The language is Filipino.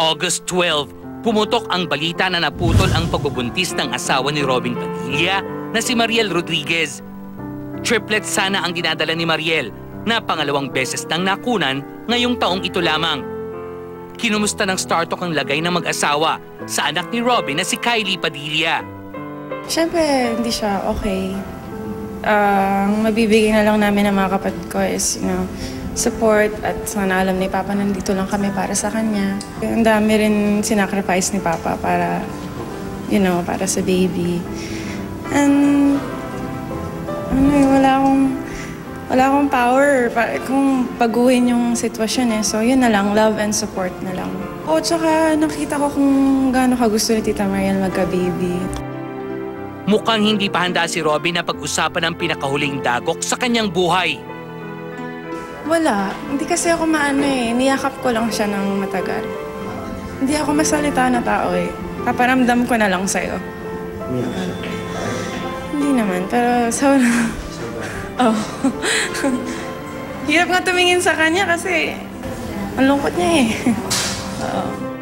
August 12, pumutok ang balita na naputol ang pagbubuntis ng asawa ni Robin Padilla na si Mariel Rodriguez. Triplets sana ang dinadala ni Mariel na pangalawang beses nang nakunan ngayong taong ito lamang. Kinumusta ng Star Talk ang lagay ng mag-asawa sa anak ni Robin na si Kylie Padilla. Siyempre, hindi siya okay. Ang mabibigay na lang namin ng mga kapatid ko is, support at sana alam ni Papa nandito lang kami para sa kanya. Ang dami rin sinacrifice ni Papa para, para sa baby. And, wala akong power kung baguhin yung sitwasyon eh. So, yun na lang, love and support na lang. O, tsaka nakita ko kung gaano kagusto ni Tita Mariel magka-baby. Mukhang hindi pa handa si Robin na pag-usapan ang pinakahuling dagok sa kanyang buhay. Wala. Hindi kasi ako niyakap ko lang siya ng matagal. Hindi ako masalita na tao eh. Paparamdam ko na lang sa'yo. Hindi naman, pero oh. Hirap nga tumingin sa kanya kasi ang lungkot niya eh. Oo.